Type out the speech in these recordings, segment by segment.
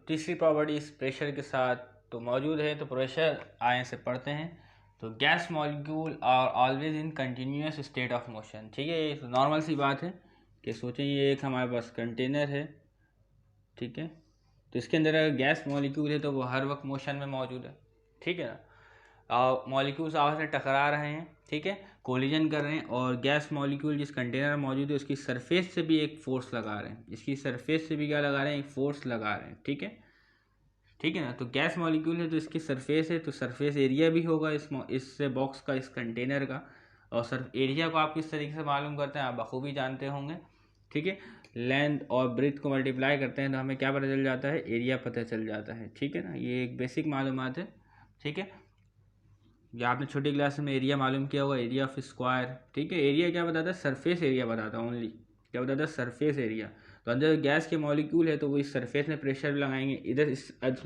तीसरी प्रॉपर्टी इस प्रेशर के साथ तो मौजूद है। तो प्रेशर आए से पढ़ते हैं। तो gas molecule are always in continuous state of motion. ठीक है, ये तो नॉर्मल सी बात है कि सोचें ये एक हमारे पास कंटेनर है, ठीक है, तो इसके अंदर अगर गैस मॉलिक्यूल है तो वो हर वक्त मोशन में मौजूद है, ठीक है ना। मॉलिक्यूल्स आपस में टकरा रहे हैं, ठीक है, कोलिजन कर रहे हैं, और गैस मॉलिक्यूल जिस कंटेनर में मौजूद है उसकी सरफेस से भी एक फोर्स लगा रहे हैं, इसकी सरफेस से भी क्या लगा रहे हैं, एक फोर्स लगा रहे हैं, ठीक है, ठीक है ना। तो गैस मॉलिक्यूल है तो इसकी सरफेस है, तो सरफेस एरिया भी होगा इस बॉक्स का, इस कंटेनर का। और सर एरिया को आप किस तरीके से मालूम करते हैं, आप बखूबी जानते होंगे, ठीक है। लेंथ और ब्रेथ को मल्टीप्लाई करते हैं तो हमें क्या पता चल जाता है, एरिया पता चल जाता है, ठीक है ना। ये एक बेसिक मालूमात है, ठीक है। ये आपने छोटी क्लास में एरिया मालूम किया होगा, एरिया ऑफ स्क्वायर, ठीक है। एरिया क्या बताता है, सरफेस एरिया बताता है, ओनली क्या बताता है, सरफेस एरिया। तो अंदर गैस के मॉलिक्यूल है तो वो इस सरफेस में प्रेशर लगाएंगे, इधर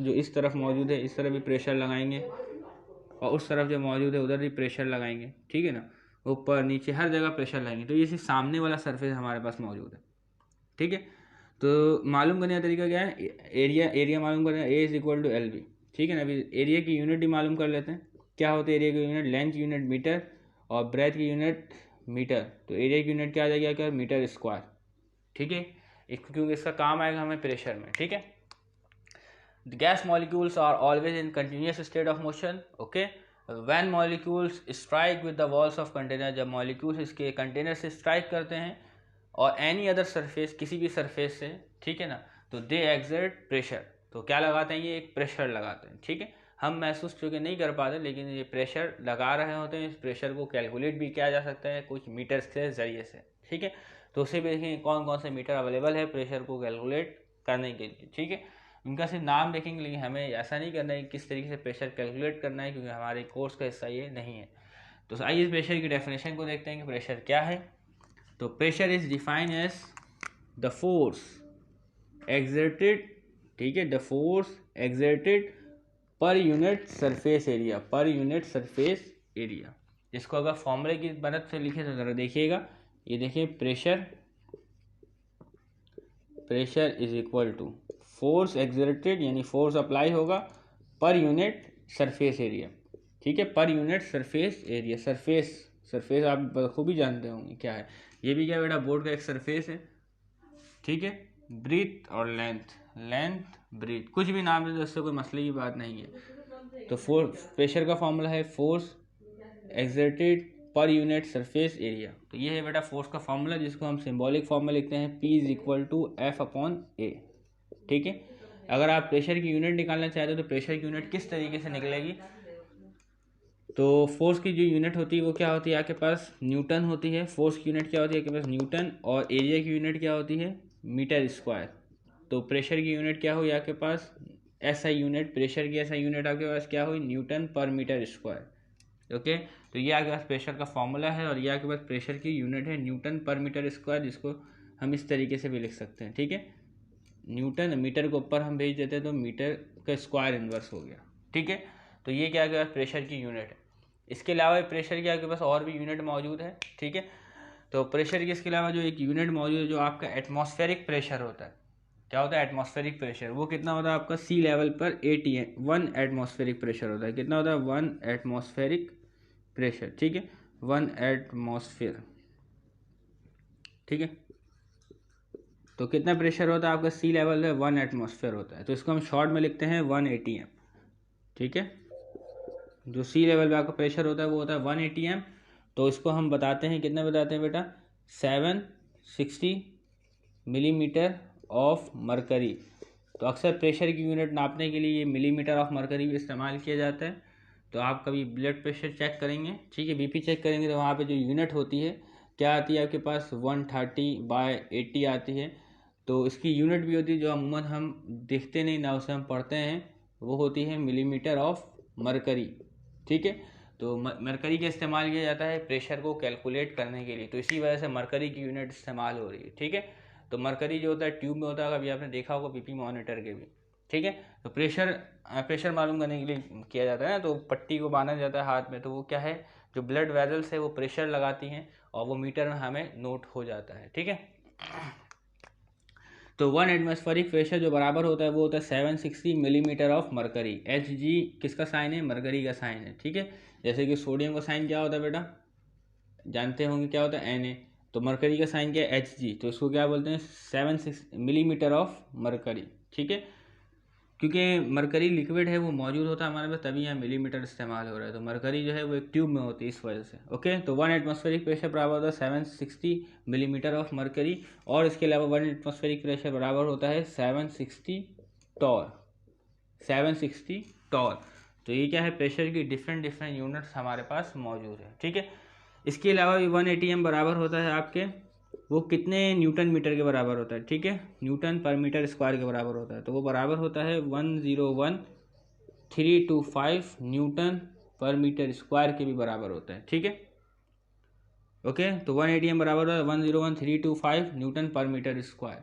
जो इस तरफ मौजूद है इस तरफ भी प्रेशर लगाएंगे, और उस तरफ जो मौजूद है उधर भी प्रेशर लगाएंगे, ठीक है ना। ऊपर नीचे हर जगह प्रेशर लगाएंगे, तो ये सामने वाला सरफेस हमारे पास मौजूद है, ठीक है। तो मालूम करने का तरीका क्या है, एरिया मालूम करना, A is equal to L B, ठीक है ना। अभी एरिया की यूनिट ही मालूम कर लेते हैं, क्या होती है एरिया की यूनिट, लेंथ की यूनिट मीटर और ब्रेथ की यूनिट मीटर। तो एरिया की यूनिट क्या आ जाएगा, क्या, मीटर स्क्वायर, ठीक है, क्योंकि इसका काम आएगा हमें प्रेशर में, ठीक है। The gas molecules are always in continuous state of motion, okay. When molecules strike with the walls of container, जब molecules इसके कंटेनर से स्ट्राइक करते हैं और एनी अदर सरफेस, किसी भी सरफेस से, ठीक है ना, तो दे एक्सर्ट प्रेशर। तो क्या लगाते हैं, ये एक प्रेशर लगाते हैं, ठीक है। हम महसूस चूँकि नहीं कर पाते, लेकिन ये प्रेशर लगा रहे होते हैं। इस प्रेशर को कैलकुलेट भी किया जा सकता है कुछ मीटर्स के ज़रिए से, ठीक है। तो उसे भी देखेंगे कौन कौन से मीटर अवेलेबल है प्रेशर को कैलकुलेट करने के लिए, ठीक है। उनका सिर्फ नाम देखेंगे, लेकिन हमें ऐसा नहीं करना है किस तरीके से प्रेशर कैलकुलेट करना है, क्योंकि हमारे कोर्स का हिस्सा ये नहीं है। तो आइए इस प्रेशर की डेफिनेशन को देखते हैं कि प्रेशर क्या है। तो pressure is defined as the force exerted, ठीक है, the force exerted per unit surface area, per unit surface area. इसको अगर फॉर्मूले की मदद से लिखे तो जरा देखिएगा, ये देखिए, pressure is equal to force exerted, यानी फोर्स अप्लाई होगा पर यूनिट सरफेस एरिया, ठीक है, पर यूनिट सरफेस एरिया। सरफेस आप खूबी जानते होंगे क्या है, ये भी क्या बेटा, बोर्ड का एक सरफेस है, ठीक है। ब्रीथ और लेंथ ब्रीथ, कुछ भी नाम है तो इससे कोई मसले की बात नहीं है। तो प्रेशर का फॉर्मूला है force exerted per unit surface area. तो ये है बेटा फोर्स का फॉर्मूला, जिसको हम सिंबॉलिक फॉर्म में लिखते हैं, P is equal to F upon A, ठीक है। अगर आप प्रेशर की यूनिट निकालना चाहते हो तो प्रेशर की यूनिट किस तरीके से निकलेगी, तो फोर्स की जो यूनिट होती है वो क्या होती है आपके पास, न्यूटन होती है। फोर्स की यूनिट क्या होती है आपके पास, न्यूटन, और एरिया की यूनिट क्या होती है, मीटर स्क्वायर। तो प्रेशर की यूनिट क्या हुई आपके पास, एसआई यूनिट, प्रेशर की एसआई यूनिट आपके पास क्या हुई, Newton per metre square, okay. तो ये आपके पास प्रेशर का फॉर्मूला है, और ये आपके पास प्रेशर की यूनिट है न्यूटन पर मीटर स्क्वायर, जिसको हम इस तरीके से भी लिख सकते हैं, ठीक है। न्यूटन, मीटर को ऊपर हम भेज देते हैं तो मीटर का स्क्वायर इन्वर्स हो गया, ठीक है। तो ये क्या आपके पास प्रेशर की यूनिट है। इसके अलावा प्रेशर की आपके पास और भी यूनिट मौजूद है, ठीक है। तो प्रेशर की इसके अलावा जो एक यूनिट मौजूद है, जो आपका एटमॉस्फेरिक प्रेशर होता है, क्या होता है एटमॉस्फेरिक प्रेशर, वो कितना होता है आपका सी लेवल पर 1 एटमॉस्फेरिक प्रेशर होता है। कितना होता है, 1 एटमॉस्फेरिक प्रेशर, ठीक है, 1 एटमॉस्फेयर, ठीक है। तो कितना प्रेशर होता है आपका सी लेवल है, 1 एटमॉस्फेयर होता है। तो इसको हम शॉर्ट में लिखते हैं 1 ATM, ठीक है। जो सी लेवल पे आपका प्रेशर होता है वो होता है 1 ATM। तो इसको हम बताते हैं, कितना बताते हैं बेटा, 760 मिलीमीटर ऑफ मरकरी। तो अक्सर प्रेशर की यूनिट नापने के लिए ये मिलीमीटर ऑफ मरकरी भी इस्तेमाल किया जाता है। तो आप कभी ब्लड प्रेशर चेक करेंगे, ठीक है, बीपी चेक करेंगे, तो वहाँ पे जो यूनिट होती है क्या आती है आपके पास, 130/80 आती है। तो इसकी यूनिट भी होती है जो अमूमन हम देखते नहीं ना, उसे हम पढ़ते हैं, वो होती है मिलीमीटर ऑफ मरकरी, ठीक है। तो मरकरी का इस्तेमाल किया जाता है प्रेशर को कैलकुलेट करने के लिए, तो इसी वजह से मरकरी की यूनिट इस्तेमाल हो रही है, ठीक है। तो मरकरी जो होता है ट्यूब में होता है, अभी आपने देखा होगा बीपी मॉनिटर के भी, ठीक है। तो प्रेशर मालूम करने के लिए किया जाता है ना, तो पट्टी को बांधा जाता है हाथ में, तो वो क्या है, जो ब्लड वेजल्स है वो प्रेशर लगाती हैं और वो मीटर में हमें नोट हो जाता है, ठीक है। तो 1 एटमॉस्फेरिक प्रेशर जो बराबर होता है वो होता है 760 millimetre of mercury. H G किसका साइन है? मरकरी का साइन है, ठीक है। जैसे कि सोडियम का साइन क्या होता है बेटा, जानते होंगे क्या होता है? Na। तो मरकरी का साइन क्या है? H G. तो इसको क्या बोलते हैं? 760 मिलीमीटर ऑफ मरकरी, ठीक है। क्योंकि मरकरी लिक्विड है वो मौजूद होता है हमारे पास, तभी यहाँ मिलीमीटर इस्तेमाल हो रहा है। तो मरकरी जो है वो एक ट्यूब में होती है इस वजह से। ओके, तो 1 एटमॉस्फेरिक प्रेशर बराबर होता है 760 मिलीमीटर ऑफ मरकरी। और इसके अलावा 1 एटमॉस्फेरिक प्रेशर बराबर होता है 760 टॉर। 760 टॉर। तो ये क्या है? प्रेशर की डिफरेंट डिफरेंट यूनिट्स हमारे पास मौजूद है, ठीक है। इसके अलावा भी 1 ATM बराबर होता है आपके, वो कितने न्यूटन मीटर के बराबर होता है? ठीक है, न्यूटन पर मीटर स्क्वायर के बराबर होता है। तो वो बराबर होता है 101,325 न्यूटन पर मीटर स्क्वायर के भी बराबर होता है, ठीक है। ओके, तो 1 ATM बराबर होता है 101,325 Newton per metre square.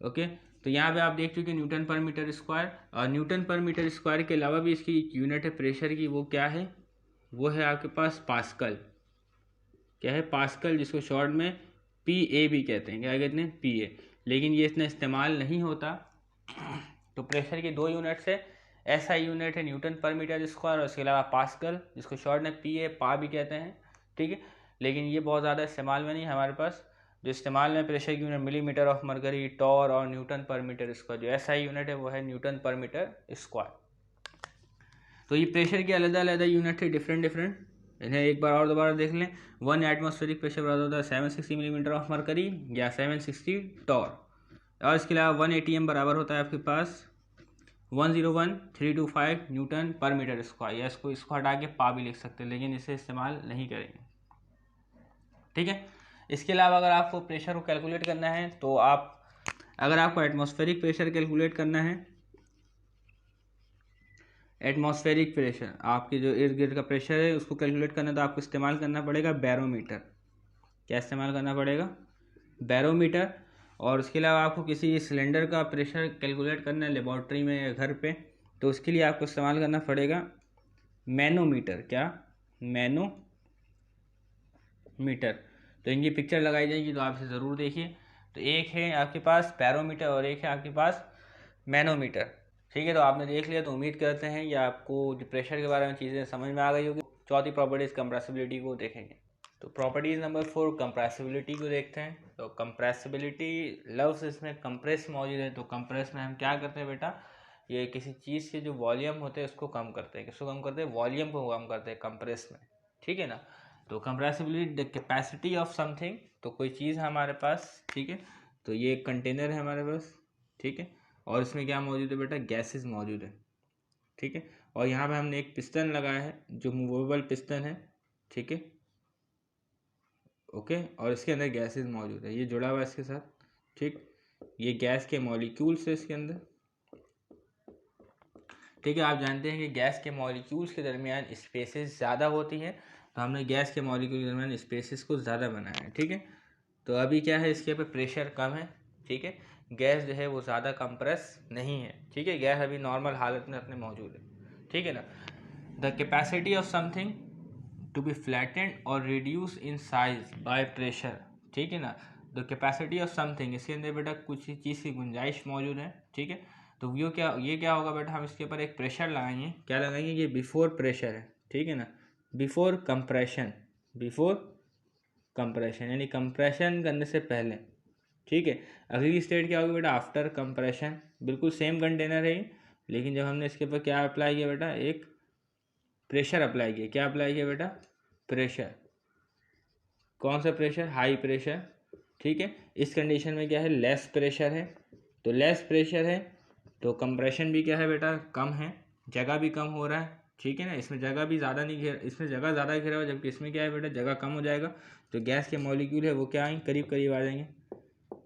Okay, तो यहाँ पे आप देख चुके न्यूटन पर मीटर स्क्वायर। और न्यूटन पर मीटर स्क्वायर के अलावा भी इसकी यूनिट है प्रेशर की, वो क्या है? वो है आपके पास पास्कल। क्या है? पास्कल, जिसको शॉर्ट में PA भी कहते हैं। क्या कहते हैं? PA। लेकिन ये इतना इस्तेमाल नहीं होता। तो प्रेशर की दो यूनिट्स है, SI यूनिट है न्यूटन पर मीटर स्क्वायर, और इसके अलावा पास्कल, जिसको शॉर्ट में PA पा भी कहते हैं, ठीक है। लेकिन ये बहुत ज़्यादा इस्तेमाल में नहीं हमारे पास। जो इस्तेमाल में प्रेशर की unit millimetre of mercury, torr और न्यूटन पर मीटर स्क्वायर। जो SI यूनिट है वो है न्यूटन पर मीटर स्क्वायर। तो ये प्रेशर की अलग अलग यूनिट है, डिफरेंट डिफरेंट। इन्हें एक बार और दोबारा देख लें। 1 एटमॉस्फेरिक प्रेशर बराबर होता है 760 मिलीमीटर ऑफ मरकरी या 760 टॉर। और इसके अलावा 1 ATM बराबर होता है आपके पास 101,325 न्यूटन पर मीटर स्क्वायर। या इसको हटा के पा भी लिख सकते हैं, लेकिन इसे इस्तेमाल नहीं करेंगे, ठीक है। इसके अलावा अगर आपको प्रेशर को कैलकुलेट करना है तो अगर आपको एटमॉस्फेरिक प्रेशर कैलकुलेट करना है, एटमॉस्फेरिक प्रेशर आपके जो इर्द गिर्द का प्रेशर है उसको कैलकुलेट करना है, तो आपको इस्तेमाल करना पड़ेगा बैरोमीटर। क्या इस्तेमाल करना पड़ेगा? बैरोमीटर। और उसके अलावा आपको किसी सिलेंडर का प्रेशर कैलकुलेट करना है लेबॉर्ट्री में या घर पे, तो उसके लिए आपको इस्तेमाल करना पड़ेगा मैनोमीटर। क्या? मैनोमीटर। तो इनकी पिक्चर लगाई जाएगी, तो आप इसे ज़रूर देखिए। तो एक है आपके पास बैरोमीटर और एक है आपके पास मैनोमीटर, ठीक है। तो आपने देख लिया, तो उम्मीद करते हैं ये आपको जो प्रेशर के बारे में चीज़ें समझ में आ गई होगी। चौथी प्रॉपर्टीज कंप्रेसिबिलिटी को देखेंगे। तो प्रॉपर्टीज नंबर 4 कंप्रेसिबिलिटी को देखते हैं। तो कंप्रेसिबिलिटी लफ्ज़ इसमें कंप्रेस मौजूद है। तो कंप्रेस में हम क्या करते हैं बेटा? ये किसी चीज़ के जो वॉल्यूम होते हैं उसको कम करते हैं। किसको कम करते हैं? वॉल्यूम को कम करते हैं कंप्रेस में, ठीक है ना। तो compressibility the capacity of something. तो कोई चीज़ हमारे पास, ठीक है। तो ये एक कंटेनर है हमारे पास, ठीक है। और इसमें क्या मौजूद है बेटा? गैसेस मौजूद है, ठीक है। और यहाँ पे हमने एक पिस्टन लगाया है जो मूवेबल पिस्टन है, ठीक है। ओके, और इसके अंदर गैसेस मौजूद है, ये जुड़ा हुआ है इसके साथ, ठीक। ये गैस के मॉलिक्यूल्स है इसके अंदर, ठीक है। आप जानते हैं कि गैस के मॉलिक्यूल्स के दरमियान स्पेसेस ज़्यादा होती है, तो हमने गैस के मॉलिक्यूल के दरमियान स्पेसेस को ज़्यादा बनाया है, ठीक है। तो अभी क्या है, इसके पे प्रेशर कम है, ठीक है। गैस जो है वो ज़्यादा कंप्रेस नहीं है, ठीक है। गैस अभी नॉर्मल हालत में अपने मौजूद है, ठीक है ना। The capacity of something to be flattened और reduce in size by pressure, ठीक है ना। द कैपेसिटी ऑफ समथिंग, इसके अंदर बेटा कुछ चीज़ की गुंजाइश मौजूद है, ठीक है। तो ये क्या होगा बेटा? हम इसके ऊपर एक प्रेशर लगाएंगे। क्या लगाएंगे? ये बिफोर प्रेशर है, ठीक है ना। बिफोर कंप्रेशन, बिफोर कंप्रेशन यानी कंप्रेशन करने से पहले, ठीक है। अगली स्टेट क्या होगी बेटा? After compression. बिल्कुल सेम कंटेनर है, लेकिन जब हमने इसके ऊपर क्या अप्लाई किया बेटा? एक प्रेशर अप्लाई किया। क्या अप्लाई किया बेटा? प्रेशर। कौन सा प्रेशर? हाई प्रेशर, ठीक है। इस कंडीशन में क्या है? लेस प्रेशर है। तो लेस प्रेशर है तो कंप्रेशन भी क्या है बेटा? कम है, जगह भी कम हो रहा है, ठीक है ना। इसमें जगह भी ज़्यादा नहीं घेर, इसमें जगह ज़्यादा घेरा हुआ, जबकि इसमें क्या है बेटा? जगह कम हो जाएगा। तो गैस के मॉलिक्यूल है वो क्या आएंगे? करीब करीब आ जाएंगे।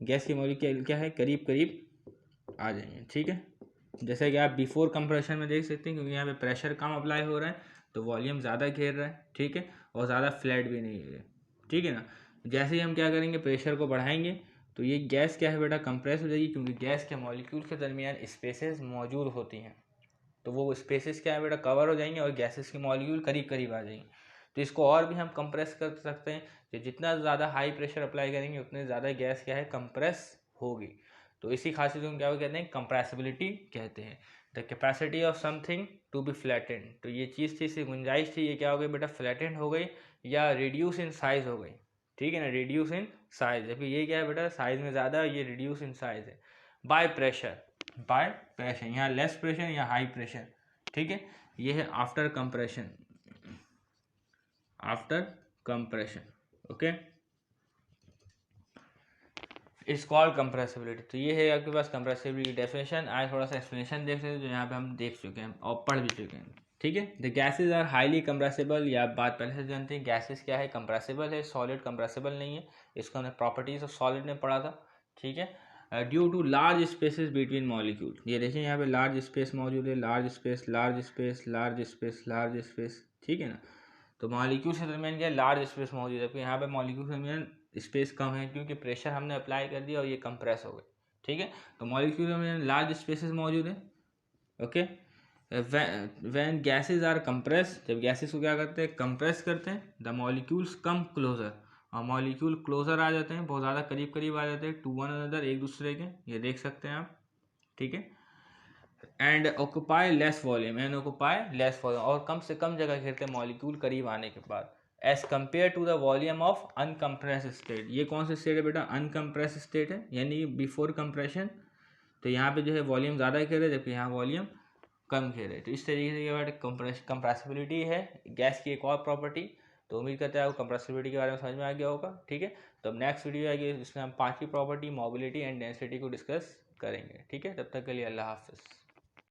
गैस के मॉलिक्यूल क्या है? करीब करीब आ जाएंगे, ठीक है। जैसे कि आप बिफोर कंप्रेशन में देख सकते हैं, क्योंकि यहाँ पे प्रेशर कम अप्लाई हो रहा है तो वॉल्यूम ज़्यादा घेर रहा है, ठीक है। और ज़्यादा फ्लैट भी नहीं है, ठीक है ना। जैसे ही हम क्या करेंगे? प्रेशर को बढ़ाएंगे तो ये गैस क्या है बेटा? कंप्रेस हो जाएगी, क्योंकि गैस के मॉलिक्यूल के दरमियान स्पेसेस मौजूद होती हैं। तो वो स्पेसेस क्या है बेटा? कवर हो जाएंगे और गैसेस के मॉलिक्यूल करीब करीब आ जाएंगे। तो इसको और भी हम कंप्रेस कर सकते हैं, कि जितना ज़्यादा हाई प्रेशर अप्लाई करेंगे उतने ज़्यादा गैस क्या है? कंप्रेस होगी। तो इसी खासियत को क्या कहते हैं, कंप्रेसिबिलिटी कहते हैं। The capacity of something to be flattened, तो ये चीज़ थी, इसकी गुंजाइश थी, ये क्या हो गई बेटा, फ्लैटेंड हो गई या रिड्यूस इन साइज हो गई, ठीक है ना, रिड्यूस इन साइज। जबकि ये क्या है बेटा, साइज में ज़्यादा, ये रिड्यूस इन साइज है। बाय प्रेशर, बाय प्रेशर, यहाँ लेस प्रेशर या हाई प्रेशर, ठीक है। ये है after compression, after compression, okay, it's called compressibility. तो ये है आपके पास कंप्रेसिबिलिटी की डेफिनेशन। आज थोड़ा सा एक्सप्लेनेशन देख सकते हैं जो यहाँ पे हम देख चुके हैं और पढ़ भी चुके हैं, ठीक है। The gases are highly compressible, या आप बात पहले से जानते हैं, गैसेज क्या है, कंप्रेसिबल है, सॉलिड कंप्रेसिबल नहीं है। इसको हमने प्रॉपर्टीज ऑफ सॉलिड में पढ़ा था, ठीक है। Due to large spaces between molecule, ये देखिए यहाँ पे लार्ज स्पेस मौजूद है, large space, large space, large space, large space, ठीक है ना। तो मॉलिक्यूल के दरमियान क्या लार्ज स्पेस मौजूद है, तो यहाँ पे मॉलिक्यूल के दरमियान स्पेस कम है क्योंकि प्रेशर हमने अप्लाई कर दिया और ये कंप्रेस हो गए, ठीक है। तो मॉलिक्यूल में लार्ज स्पेसेस मौजूद है, okay. When gases are compress, जब गैसेस को क्या करते हैं, कंप्रेस करते हैं, द मॉलिक्यूल्स कम क्लोजर, और मॉलिक्यूल क्लोजर आ जाते हैं, बहुत ज़्यादा करीब करीब आ जाते हैं, टू वन अनदर, एक दूसरे के, ये देख सकते हैं आप, ठीक है। And occupy less volume, and occupy less volume, और कम से कम जगह घेरते हैं मॉलिक्यूल करीब आने के बाद, as compare to the volume of uncompress state. ये कौन सा स्टेट है बेटा, अनकम्प्रेस स्टेट है, यानी बिफोर कंप्रेशन। तो यहाँ पे जो है वॉल्यूम ज़्यादा घेरे, जबकि यहाँ वॉल्यूम कम घेरे। तो इस तरीके से ये कंप्रेसिबिलिटी है गैस की एक और प्रॉपर्टी। तो उम्मीद करते हैं आपको कंप्रेसिबिलिटी के बारे में समझ में आ गया होगा, ठीक है। तो अब नेक्स्ट वीडियो आएगी, जिसमें हम 5वीं प्रॉपर्टी मोबिलिटी एंड डेंसिटी को डिस्कस करेंगे, ठीक है। तब तक के लिए अल्लाह हाफिज़।